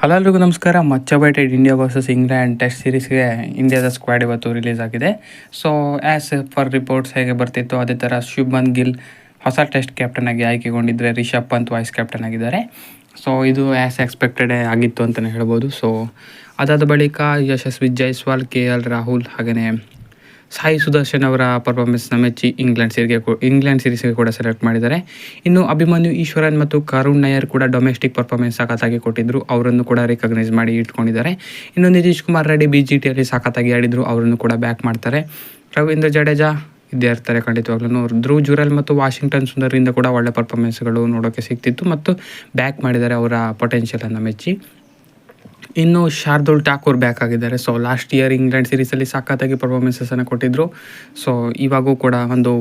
ಎಲ್ಲರಿಗೂ ನಮಸ್ಕಾರ. Much awaited India versus England test ಸೀರೀಸ್ಗೆ ಇಂಡಿಯಾದ ಸ್ಕ್ವಾಡ್ ಇವತ್ತು ರಿಲೀಸ್ ಆಗಿದೆ. ಸೊ ಆ್ಯಸ್ ಫರ್ ರಿಪೋರ್ಟ್ಸ್ ಹೇಗೆ ಬರ್ತಿತ್ತು ಅದೇ ಥರ ಶುಭ್ಮನ್ ಗಿಲ್ ಹೊಸ ಟೆಸ್ಟ್ ಕ್ಯಾಪ್ಟನ್ ಆಗಿ ಆಯ್ಕೆಗೊಂಡಿದ್ದರೆ, ರಿಷಬ್ ಪಂತ್ ವೈಸ್ ಕ್ಯಾಪ್ಟನ್ ಆಗಿದ್ದಾರೆ. ಸೊ ಇದು ಆ್ಯಸ್ ಎಕ್ಸ್ಪೆಕ್ಟೆಡೇ ಆಗಿತ್ತು ಅಂತಲೇ ಹೇಳ್ಬೋದು. ಸೊ ಅದಾದ ಬಳಿಕ ಯಶಸ್ವಿ ಜೈಸ್ವಾಲ್, KL ರಾಹುಲ್ ಹಾಗೆಯೇ ಸಾಯಿ ಸುದರ್ಶನ್ ಅವರ ಪರ್ಫಾರ್ಮೆನ್ಸ್ನ ಮೆಚ್ಚಿ ಇಂಗ್ಲೆಂಡ್ ಸೀರೀಸ್ಗೆ ಕೂಡ ಸೆಲೆಕ್ಟ್ ಮಾಡಿದ್ದಾರೆ. ಇನ್ನು ಅಭಿಮನ್ಯು ಈಶ್ವರನ್ ಮತ್ತು ಕರುಣ್ ನಾಯರ್ ಕೂಡ ಡೊಮೆಸ್ಟಿಕ್ ಪರ್ಫಾರ್ಮೆನ್ಸ್ ಸಖತ್ತಾಗಿ ಕೊಟ್ಟಿದ್ದರು, ಅವರನ್ನು ಕೂಡ ರಿಕಗ್ನೈಸ್ ಮಾಡಿ ಇಟ್ಕೊಂಡಿದ್ದಾರೆ. ಇನ್ನು ನಿತೀಶ್ ಕುಮಾರ್ ರೆಡ್ಡಿ BGTಯಲ್ಲಿ ಸಖತ್ತಾಗಿ ಆಡಿದರು, ಅವರನ್ನು ಕೂಡ ಬ್ಯಾಕ್ ಮಾಡ್ತಾರೆ. ರವೀಂದ್ರ ಜಡೇಜಾ ಇದ್ದೇ ಇರ್ತಾರೆ ಖಂಡಿತವಾಗ್ಲೂ. ಧ್ರುವ್ ಜುರೆಲ್ ಮತ್ತು ವಾಷಿಂಗ್ಟನ್ ಸುಂದರಿಂದ ಕೂಡ ಒಳ್ಳೆ ಪರ್ಫಾರ್ಮೆನ್ಸ್ಗಳು ನೋಡೋಕ್ಕೆ ಸಿಗ್ತಿತ್ತು ಮತ್ತು ಬ್ಯಾಕ್ ಮಾಡಿದ್ದಾರೆ ಅವರ ಪೊಟೆನ್ಷಿಯಲನ್ನು ಮೆಚ್ಚಿ. ಇನ್ನು ಶಾರ್ದೂಲ್ ಠಾಕೂರ್ ಬ್ಯಾಕ್ ಆಗಿದ್ದಾರೆ. ಸೊ ಲಾಸ್ಟ್ ಇಯರ್ ಇಂಗ್ಲೆಂಡ್ ಸೀರೀಸಲ್ಲಿ ಸಖತ್ತಾಗಿ ಪರ್ಫಾರ್ಮೆನ್ಸನ್ನು ಕೊಟ್ಟಿದ್ದರು. ಸೊ ಇವಾಗೂ ಕೂಡ ಒಂದು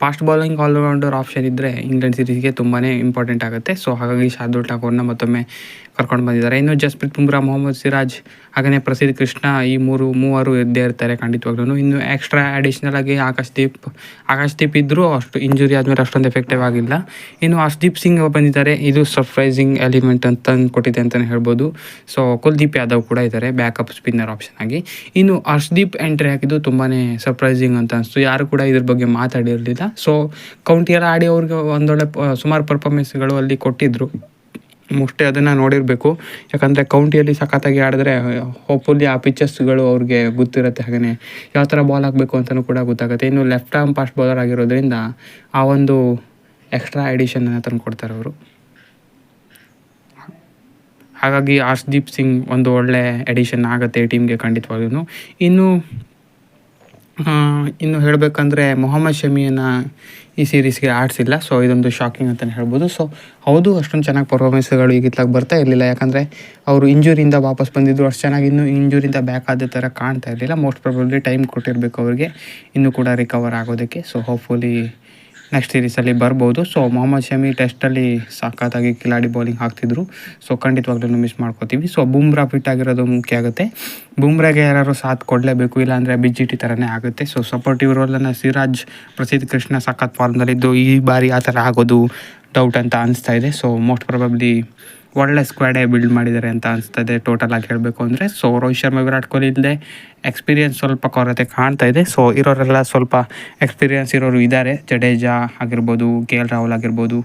ಫಾಸ್ಟ್ ಬೌಲಿಂಗ್ ಆಲ್ರೌಂಡರ್ ಆಪ್ಷನ್ ಇದ್ದರೆ ಇಂಗ್ಲೆಂಡ್ ಸೀರೀಸ್ಗೆ ತುಂಬಾ ಇಂಪಾರ್ಟೆಂಟ್ ಆಗುತ್ತೆ. ಸೊ ಹಾಗಾಗಿ ಶಾರ್ದೂಲ್ ಠಾಕೂರ್ನ ಮತ್ತೊಮ್ಮೆ ಕರ್ಕೊಂಡು ಬಂದಿದ್ದಾರೆ. ಇನ್ನು ಜಸ್ಪ್ರೀತ್ ಬುಮ್ರಾ, ಮೊಹಮ್ಮದ್ ಸಿರಾಜ್ ಹಾಗೆಯೇ ಪ್ರಸಿದ್ಧ ಕೃಷ್ಣ ಈ ಮೂವರು ಇದ್ದೇ ಇರ್ತಾರೆ ಖಂಡಿತವಾಗ್ಲೂ. ಇನ್ನು ಎಕ್ಸ್ಟ್ರಾ ಅಡಿಷ್ನಲ್ ಆಗಿ ಆಕಾಶ್ದೀಪ್ ಇದ್ದರೂ ಅಷ್ಟು ಇಂಜುರಿ ಆದಮೇಲೆ ಅಷ್ಟೊಂದು ಎಫೆಕ್ಟಿವ್ ಆಗಿಲ್ಲ. ಇನ್ನು ಹರ್ಷ್ದೀಪ್ ಸಿಂಗ್ ಬಂದಿದ್ದಾರೆ, ಇದು ಸರ್ಪ್ರೈಸಿಂಗ್ ಎಲಿಮೆಂಟ್ ಅಂತ ಕೊಟ್ಟಿದೆ ಅಂತಲೇ ಹೇಳ್ಬೋದು. ಸೊ ಕುಲ್ದೀಪ್ ಯಾದವ್ ಕೂಡ ಇದ್ದಾರೆ ಬ್ಯಾಕಪ್ ಸ್ಪಿನ್ನರ್ ಆಪ್ಷನ್ ಆಗಿ. ಇನ್ನು ಹರ್ಷ್ದೀಪ್ ಎಂಟ್ರಿ ಹಾಕಿದ್ದು ತುಂಬಾ ಸರ್ಪ್ರೈಸಿಂಗ್ ಅಂತ ಅನಿಸ್ತು, ಯಾರು ಕೂಡ ಇದ್ರ ಬಗ್ಗೆ ಮಾತಾಡಿರಲಿಲ್ಲ. ಸೊ ಕೌಂಟಿಯೆಲ್ಲ ಆಡಿ ಅವ್ರಿಗೆ ಒಂದೊಳ್ಳೆ ಸುಮಾರು ಪರ್ಫಾರ್ಮೆನ್ಸ್ಗಳು ಅಲ್ಲಿ ಕೊಟ್ಟಿದ್ದರು. ಮೋಸ್ಟ್ಲಿ ಅದನ್ನು ನೋಡಿರಬೇಕು, ಯಾಕಂದರೆ ಕೌಂಟಿಯಲ್ಲಿ ಸಖತ್ತಾಗಿ ಆಡಿದ್ರೆ ಹೋಪ್ಫುಲ್ಲಿ ಆ ಪಿಚಸ್ಗಳು ಅವ್ರಿಗೆ ಗೊತ್ತಿರುತ್ತೆ, ಹಾಗೆಯೇ ಯಾವ ಥರ ಬಾಲ್ ಹಾಕಬೇಕು ಅಂತಲೂ ಕೂಡ ಗೊತ್ತಾಗುತ್ತೆ. ಇನ್ನು ಲೆಫ್ಟ್ ಆರ್ಮ್ ಫಾಸ್ಟ್ ಬೌಲರ್ ಆಗಿರೋದ್ರಿಂದ ಆ ಒಂದು ಎಕ್ಸ್ಟ್ರಾ ಎಡಿಷನನ್ನು ತಂದು ಕೊಡ್ತಾರೆ ಅವರು. ಹಾಗಾಗಿ ಹರ್ಷ್ದೀಪ್ ಸಿಂಗ್ ಒಂದು ಒಳ್ಳೆ ಎಡಿಷನ್ ಆಗುತ್ತೆ ಟೀಮ್ಗೆ ಖಂಡಿತವಾಗ್ಲೂ. ಇನ್ನು ಹೇಳಬೇಕಂದ್ರೆ ಮೊಹಮ್ಮದ್ ಶಮಿಯನ್ನು ಈ ಸೀರೀಸ್ಗೆ ಆಡಿಸಿಲ್ಲ. ಸೊ ಇದೊಂದು ಶಾಕಿಂಗ್ ಅಂತಲೇ ಹೇಳ್ಬೋದು. ಸೊ ಹೌದು, ಅಷ್ಟೊಂದು ಚೆನ್ನಾಗಿ ಪರ್ಫಾರ್ಮೆನ್ಸ್ಗಳು ಈಗಿತ್ಲಾಗ ಬರ್ತಾ ಇರಲಿಲ್ಲ, ಯಾಕಂದರೆ ಅವರು ಇಂಜುರಿಯಿಂದ ವಾಪಸ್ ಬಂದಿದ್ದು ಅಷ್ಟು ಚೆನ್ನಾಗಿ ಇನ್ನೂ ಇಂಜುರಿಯಿಂದ ಬ್ಯಾಕ್ ಆದ ಥರ ಕಾಣ್ತಾ ಇರಲಿಲ್ಲ. ಮೋಸ್ಟ್ ಪ್ರಾಬಬ್ಲಿ ಟೈಮ್ ಕೊಟ್ಟಿರಬೇಕು ಅವರಿಗೆ ಇನ್ನೂ ಕೂಡ ರಿಕವರ್ ಆಗೋದಕ್ಕೆ. ಸೊ ಹೋಪ್ಫುಲಿ ನೆಕ್ಸ್ಟ್ ಸೀರೀಸಲ್ಲಿ ಬರ್ಬೋದು. ಸೊ ಮೊಹಮ್ಮದ್ ಶಮಿ ಟೆಸ್ಟಲ್ಲಿ ಸಖತ್ತಾಗಿ ಕಿಲಾಡಿ ಬೌಲಿಂಗ್ ಹಾಕ್ತಿದ್ರು. ಸೊ ಖಂಡಿತವಾಗ್ಲೂ ಮಿಸ್ ಮಾಡ್ಕೋತೀವಿ. ಸೊ ಬುಮ್ರಾ ಫಿಟ್ ಆಗಿರೋದು ಮುಖ್ಯ ಆಗುತ್ತೆ. ಬುಮ್ರಾಗೆ ಯಾರು ಸಾಥ್ ಕೊಡಲೇಬೇಕು, ಇಲ್ಲಾಂದರೆ BGT ಥರನೇ ಆಗುತ್ತೆ. ಸೊ ಸಪೋರ್ಟಿವ್ ರೋಲನ್ನು ಸಿರಾಜ್, ಪ್ರಸಿದ್ಧ ಕೃಷ್ಣ ಸಖತ್ ಫಾರ್ಮ್ನಲ್ಲಿದ್ದು ಈ ಬಾರಿ ಆ ಥರ ಆಗೋದು ಡೌಟ್ ಅಂತ ಅನಿಸ್ತಾ ಇದೆ. ಸೊ ಮೋಸ್ಟ್ ಪ್ರಾಬಬ್ಲಿ ಒಳ್ಳೆ ಸ್ಕ್ವಾಡೇ ಬಿಲ್ಡ್ ಮಾಡಿದ್ದಾರೆ ಅಂತ ಅನಿಸ್ತಾ ಇದೆ ಟೋಟಲ್ ಆಗಿ ಹೇಳಬೇಕು ಅಂದರೆ. ಸೊ ರೋಹಿತ್ ಶರ್ಮಾ, ವಿರಾಟ್ ಕೊಹ್ಲಿ ಇಲ್ಲದೆ ಎಕ್ಸ್ಪೀರಿಯನ್ಸ್ ಸ್ವಲ್ಪ ಕೊರತೆ ಕಾಣ್ತಾ ಇದೆ. ಸೊ ಇರೋರೆಲ್ಲ ಸ್ವಲ್ಪ ಎಕ್ಸ್ಪೀರಿಯನ್ಸ್ ಇರೋರು ಇದ್ದಾರೆ, ಜಡೇಜಾ ಆಗಿರ್ಬೋದು, KL ರಾಹುಲ್ ಆಗಿರ್ಬೋದು.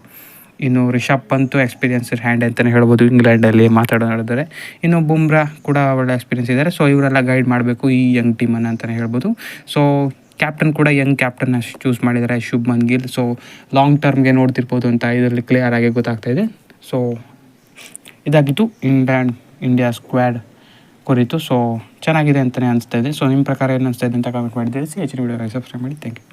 ಇನ್ನು ರಿಷಬ್ ಪಂತ್ ಎಕ್ಸ್ಪೀರಿಯನ್ಸ್ ಹ್ಯಾಂಡ್ ಅಂತಲೇ ಹೇಳ್ಬೋದು ಇಂಗ್ಲೆಂಡಲ್ಲಿ ಮಾತಾಡೋದಾದರೆ. ಇನ್ನು ಬುಮ್ರಾ ಕೂಡ ಒಳ್ಳೆ ಎಕ್ಸ್ಪೀರಿಯನ್ಸ್ ಇದ್ದಾರೆ. ಸೊ ಇವರೆಲ್ಲ ಗೈಡ್ ಮಾಡಬೇಕು ಈ ಯಂಗ್ ಟೀಮನ್ನು ಅಂತಲೇ ಹೇಳ್ಬೋದು. ಸೊ ಕ್ಯಾಪ್ಟನ್ ಕೂಡ ಯಂಗ್ ಕ್ಯಾಪ್ಟನ್ನ ಚೂಸ್ ಮಾಡಿದ್ದಾರೆ, ಶುಭ್ಮನ್ ಗಿಲ್. ಸೊ ಲಾಂಗ್ ಟರ್ಮ್ಗೆ ನೋಡ್ತಿರ್ಬೋದು ಅಂತ ಇದರಲ್ಲಿ ಕ್ಲಿಯರ್ ಆಗಿ ಗೊತ್ತಾಗ್ತಾ ಇದೆ. ಸೊ ಇದಾಗಿತ್ತು ಇಂಡಿಯಾ ಸ್ಕ್ವಾಡ್ ಕುರಿತು. ಸೊ ಚೆನ್ನಾಗಿದೆ ಅಂತಲೇ ಅನಿಸ್ತಾ ಇದೆ. ಸೊ ನಿಮ್ಮ ಪ್ರಕಾರ ಏನು ಅನಿಸ್ತಾ ಇದೆ ಅಂತ ಕಾಮೆಂಟ್ ಮಾಡಿ ತಿಳಿಸಿ. ಹೆಚ್ಚಿನ ವಿಡಿಯೋಗೆ ಸಬ್ಸ್ಕ್ರೈಬ್ ಮಾಡಿ. Thank you.